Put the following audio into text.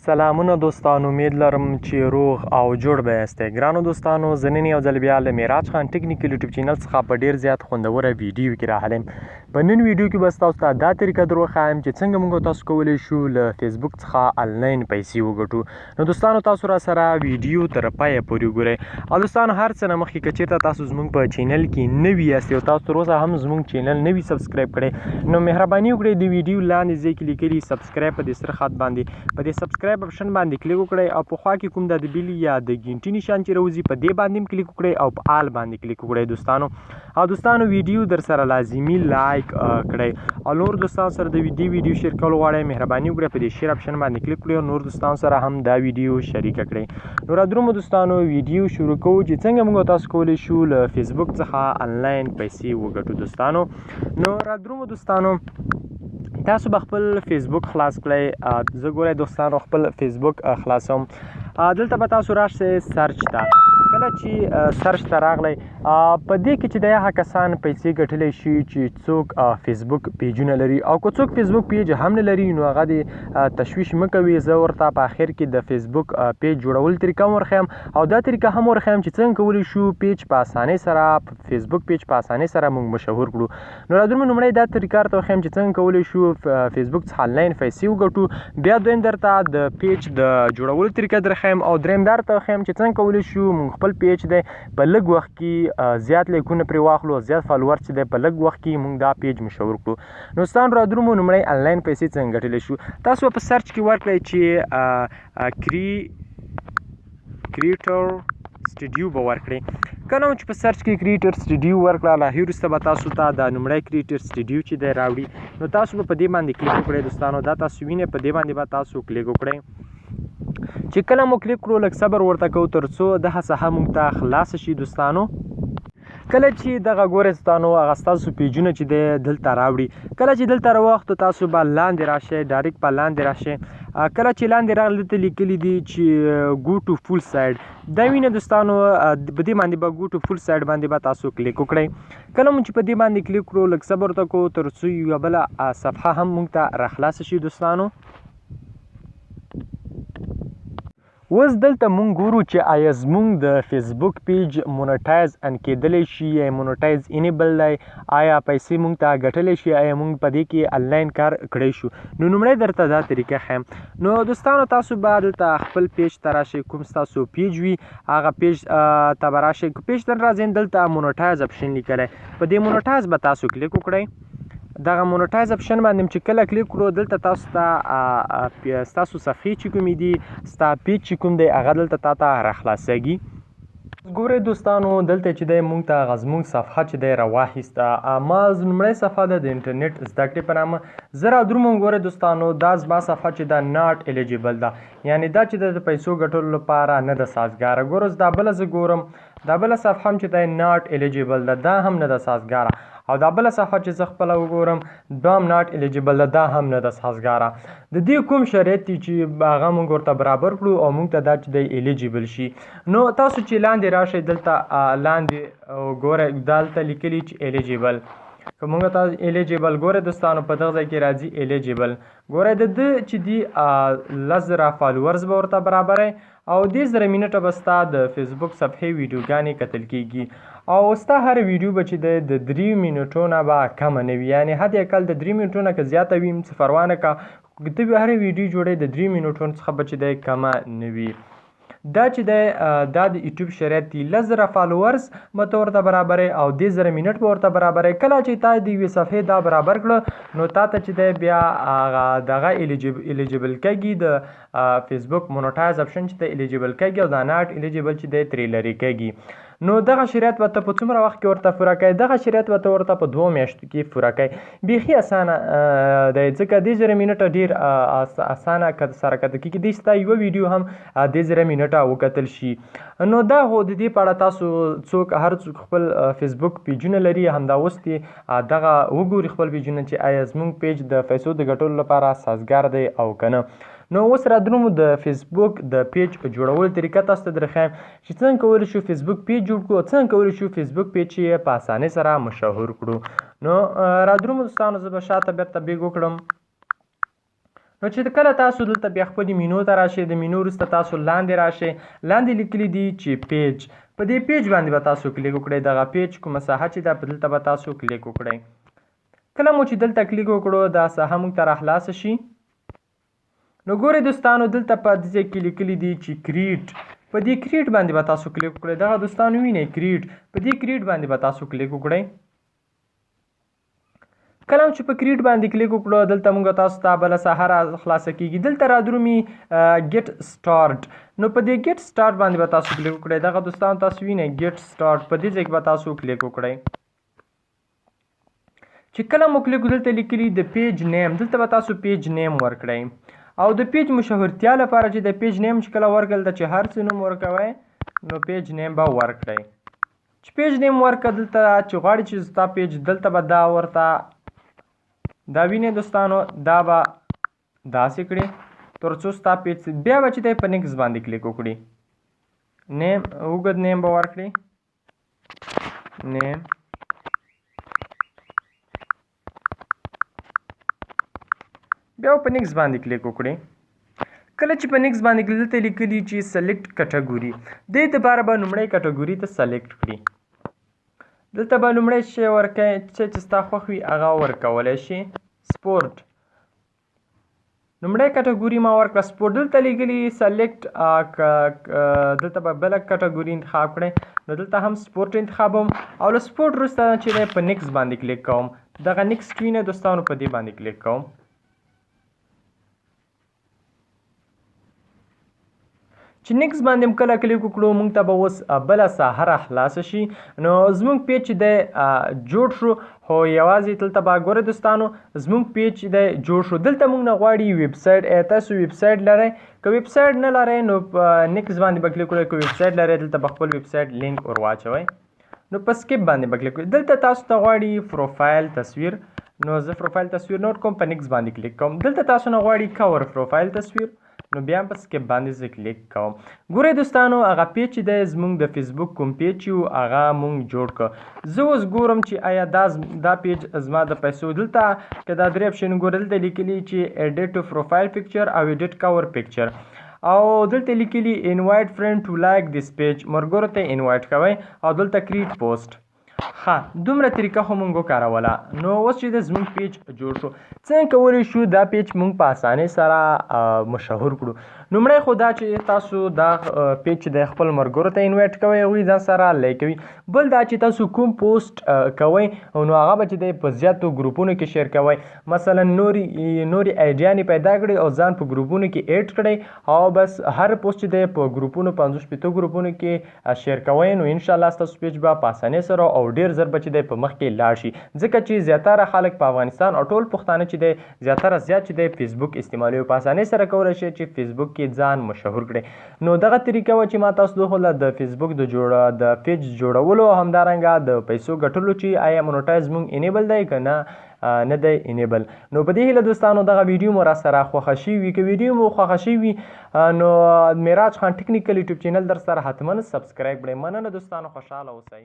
سلامونه دوستان، امید لرم چې روغ او جوړ به یاستئ. ګرانو دوستانو، زه نن یو ځل بیا له معراج خان ټیکنیکل یوټیوب چینل څخه په ډیر زیات خوندوره ویډیو کې راغلی یم. په نن ویډیو کې به تاسو ته دا طریقه در وښایم چې څنګه موږ تاسو کولی شو له فیسبوک څخه آنلاین پیسې وګټو. نو دوستانو، تاسو را سره ویډیو تر پایه پورې وګورئ. او دوستانو، هر څه نه مخکې که چېرته تاسو زموږ په چینل کې نوي یاستئ او تاسو تر اوسه هم زموږ چینل نوي سبسکرایب کړئ، نو مهرباني وکړئ د ویډیو لاندې ځای کې لیکلي سبسکرایب په دې سره خط باندې په دې سبسکرایب اپشن باندې کلیک وکړئ او په خوا کې کوم د بیل یا د ګینټي نشان چې راوځي په دې باندې هم کلیک وکړئ او په آل باندې کلیک وکړئ دوستانو. ویډیو در سره لازمي لایک کړئ او نور دوستانو سره د ویډیو شیر کول غواړئ، مهرباني وکړئ په دې شیر اپشن باندې کلیک کړئ او نور دوستانو سره هم دا ویډیو شریک کړئ. نو را درومو دوستانو، ویډیو شروع کوو چې څنګه موږ تاسو کولی شو له فیسبوک څخه آنلاین پیسې وګټو دوستانو. نو را درومو دوستانو، تاسو به خپل فیسبوک خلاص کړئ. زه ګورئ دوستانو خپل فیسبوک خلاصوم. دلته به تاسو راشئ سرچ ته. کله چې سرچ ته راغلی، په دې کې چې د هغه کسان پیسې ګټلی شي چې څوک فیسبوک پیجونه لري، او که څوک فیسبوک پیج هم نه لري نو هغه دې تشویش مه کوئ. زه ورته په آخر کې د فیسبوک پیج جوړول طریقه هم ورښیم او دا طریقه هم ورښیم چې څنګه کولی شو پیج په اسانۍ سره فیسبوک پیج په اسانۍ سره موږ مشهور کړو. نو را درومو لومړی دا طریقه درته وښیم چې څنګه کولی شو فیسبوک څخه آنلاین پیسې وګټو. بیا دویم درته د پیج د جوړولو طریقه درښیم او دریم دا درته وښیم چې څنګه کولی شو موږ خپل پیج دی په لږ وخت کې زیات لایکونه پرې واخلو او زیات فالوور چې دی په لږ وخت کې موږ دا پیج مشهور کړو. نو دوستانو، را درومو لومړی آنلاین پیسې څنګه ګټلی شو. تاسو په سرچ کې ورکړئ چې کریټر سټوډیو به ورکړئ. کله چې په سرچ کې کریټر سټوډیو ورکړه، له هغې وروسته به تاسو ته دا لومړی کریټر سټوډیو چې دی راوړي، نو تاسو به په دې باندې کلیک وکړئ. دوستانو، دا تاسو وینئ، په دې باندې به تاسو کلیک وکړئ. چې کله مو کلیک کړو، لږ صبر ورته کوو تر څو دغه ساحه موږ ته خلاصه شي. دوستانو، کله چې دغه ګورئ دوستانو، هغه ستاسو پیجونه چې دی دلته راوړي. کله چې دلته راوختو، تاسو به لاندې راشئ، ډایرکټ په لاندې راشئ. کله چې لاندې راغلي، دلته لیکلي دي چې گو ټو فول سایډ، دا وینئ دوستانو. په دې باندې به گو ټو فول سایډ باندې به تاسو کلیک وکړئ. کله مو چې په دې باندې کلیک کړو، لږ صبر ورته کوو تر څو یوه بله صفحه هم موږ ته راخلاصه شي. دوستانو، اوس دلته مونږ ګورو چې آیا زمونږ د فیسبوک پیج مونټایز ان کېدلی شي یا مونټایز انیبل دی، آیا پیسې مونږ ته ګټلی شي، آیا مونږ په دې کې آنلاین کار کړی شو. نو لومړی درته دا طریقه ښیم. نو دوستانو، تاسو به دلته خپل پیج ته راشئ، کوم ستاسو پیج وي هغه پیج ته به راشئ. پیج ته راځئ، دلته مونټایز اپشن لیکلی، په دې مونټایز به تاسو کلیک وکړئ. دغه مونټایز اپشن باندې چې کله کلیک کړو، دلته تاسو ته ستاسو صفحې چې کومې دي، ستا پیج چې کوم دی هغه دلته تا ته راخلاصېږي. ګورئ دوستانو، دلته چې دی موږ ته هغه زموږ صفحه چې دی راواخیسته. ما لومړی صفحه ده د انټرنیټ زده کړې په نامه. زه را دروم، ګورئ دوستانو، دا زما صفحه چې ده ناټ الیجیبل ده، یعنې دا چې د پیسو ګټلو لپاره نه ده سازګاره. ګوره، دا بله زه ګورم، دا بله صفحه هم چې دی ناټ الیجیبل ده، دا هم نه ده سازګاره. او دا بله صفحه چې زه خپله وګورم، دا هم ناټ الیجیبل ده، دا هم نه ده سازګاره. د دې کوم شرایط دي چې هغه موږ ورته برابر کړو او موږ ته دا چې دی الیجیبل شي. نو تاسو چې لاندې راشئ، دلته لاندې ګورئ دلته لیکلي چې الیجیبل. که موږ ته الیجیبل ګورئ دوستانو، په دغه ځای کې راځي الیجیبل. ګورئ د ده چې دي 10,000 فالوورز به ورته برابروي او 10,000 منټه به ستا د فیسبوک صفحې ویډیوګانې کتل کېږي. او ستا هر ویډیو به چې دی د 3 منټو نه به کمه نه وي، یعنې حد اقل د 3 منټو نه که زیاته وي څه پروا نه کا، ته به هر ویډیو جوړی د 3 منټو څخه به چې دی کمه نه وي. دا چې دی دا د یوټیوب شرایط دي، 10,000 فالوورز به ته ورته برابروي او 10,000 منټ به ورته برابروي. کله چې تا د یوې صفحې دا برابر کړه، نو تا ته چې دی بیا دغه الیجیبل کېږي، د فیسبوک مونټایز اپشن چې دی الیجیبل کېږي او دا ناټ الیجیبل چې دی ترې لرې کېږي. نو دغه شرایط به ته په څومره وخت کې ورته پوره کوې؟ دغه شرایط به ته ورته په 2 میاشتو کې پوره کوې. بیخي اسانه دی، ځکه 10,000 منټه ډېر اسانه سره کته کېږي. دی ستا یوه ویډیو هم 10,000 منټه وکتل شي. نو دا خو د دې په اړه تاسو هر څوک خپل فیسبوک پیجونه لري، همدا اوس دې دغه وګوري خپل پیجونه چې آیا زموږ پیج د پیسو د ګټلو لپاره سازګار دی او که نه. نو اوس را درومو د فیسبوک د پیج جوړولو طریقه تاسو ته درښیم چې څنګه کولی شو فیسبوک پیج جوړ کړو، څنګه کولی شو فیسبوک پیج چې په اسانۍ سره مشهور کړو. نو را درومو دوستانو، زه به شاته بېرته بیګ وکړم. نو چې کله تاسو دلته بیا خپلې مینو ته راشئ د مینو وروسته تاسو لاندې راشئ لاندې لیکلي دي چې پیج په دې پیج باندې به تاسو کلیک وکړئ دغه پیج کومه ساحه چې ده په دلته به تاسو کلیک وکړئ کله مو چې دلته کلیک وکړو دا ساحه موږ ته راخلاصه شي نو ګورئ دوستانو دلته په دې ځای کې لیکلي دي چې کریټ په دې کریټ باندې به تاسو کلیک وکړئ دغه دوستانو وینئ کریټ په دې کریټ باندې به تاسو کلیک وکړئ کله چې په کریټ باندې کلیک وکړو دلته موږ تاسو ته بله ساحه را خلاصه کیږي دلته را درومي ګیټ سټارټ نو په دې ګیټ سټارټ باندې به تاسو کلیک وکړئ دغه دوستان تاسو وینئ ګیټ سټارټ په دې ځای کې به تاسو کلیک وکړئ چې کله مو کلیک دلته لیکلي د پیج نیم دلته به تاسو پیج نیم ورکړئ او د پیج مشهورتیا لپاره چې د پیج نیم چې کله ورکړل ته چې هر څه نوم ورکوئ نو پیج نیم به ورکړئ چې پیج نیم ورکړه دلته چې غواړئ چې ستا پیج دلته به دا ورته دا وینئ دوستانو دا به داسې کړي تر څو ستا پیج بیا به چې دی په نیکس باندې کلیک وکړي نیم اوږد نیم به ورکړي نیم بیا په نیکس باندې کلیک وکړئ کله چې په نیکس باندې دلته لیکلي چې سلیکټ کټګوري دې دپاره به لومړی کټګوري ته سلیکټ کړي دلته به لومړی شی ورکوئ چې ستا خوښ وي هغه ورکولی شي سپورټ لومړی کټګوري ما ورکړه سپورټ دلته لیکلي سلیکټ دلته به بله کټګوري انتخاب کړئ نو دلته هم سپورټ انتخابوم او له سپورټ وروسته چې دی په نیکس باندې کلیک کوم دغه نیکسټ وینئ دوستانو په دې باندې کلیک کوم چې نیکس باندې هم کله کلیک وکړو موږ ته به اوس بله ساحه را خلاصه شي نو زموږ پیج چې دی جوړ شو خو یوازې دلته به ګورئ دوستانو زموږ پیج چې دی جوړ شو دلته موږ نه غواړي ویبسایټ تاسو ویبسایټ لرئ که ویبسایټ نه لرئ نو نیکس باندې به کلیک وکړئ که ویبسایټ لرئ دلته به خپل ویبسایټ لینک ور واچوئ نو په سکیپ باندې به کلیک وکړئ دلته تاسو ته غواړي پروفایل تصویر نو زه پروفایل تصویر نوټ کوم په نیکس باندې کلیک کوم دلته تاسو نه غواړي کور پروفایل تصویر نو بیا هم په سکیپ باندې زه کلیک کوم ګورئ دوستانو هغه پیج چې دی زموږ د فیسبوک کوم پیج چې و هغه موږ جوړ کړ زه اوس ګورم چې آیا دا پیج زما د پیسو دلته که دا درې اپشن ګورئ دلته لیکلي چې ایډیټ پروفایل پکچر او ایډیټ کور پکچر او دلته لیکلي انوایټ فرینډ ټو لایک دیس پیج ملګرو ته انوایټ کوئ او دلته کریټ پوسټ ښه دومره طریقه خو موږ وکاروله نو اوس چې د زموږ پیج جوړ شو څنګه کولی شو دا پیج موږ په اسانۍ سره مشهور کړو لومړی خو دا چې تاسو دا پیج چې د خپل ملګرو ته انوایټ کوئ هغوی ځان سره لایک کوي بل دا چې تاسو کوم پوسټ کوئ نو هغه به چې دی په زیاتو ګروپونو کې شیر کوئ مثلا نورې ایډیانې پیدا کړئ او ځان په ګروپونو کې ایډ کړئ او بس هر پوسټ چې دی په ګروپونو 50-50 ګروپونو کې شیر کوئ نو انشاءالله ستاسو پیج به په اسانۍ سره او ډېر زر به چې دی په مخ کې لاړ شي ځکه چې زیاتره خلک په افغانستان او ټول پښتانه چې دی زیاتره زیات چې دی فیسبوک استعمالوي په اسانۍ سره کولی شي چې فیسبوک کې ځان مشهور کړي نو دغه طریقه وه چې ما تاسو دخله د فیسبوک د پیج جوړولو او همدارنګه د پیسو ګټلو چې آیا مونټایز مونږ انیبل دی که نه دی انیبل نو په دې هیله دوستانو دغه ویډیو مو را سره خوښه شوي وي که ویډیو مو خوښه شوي نو معراج خان ټیکنیکل یوټیوب چینل در سره حتما سبسکرایب کړئ مننه دوستانو خوشحاله اوسئ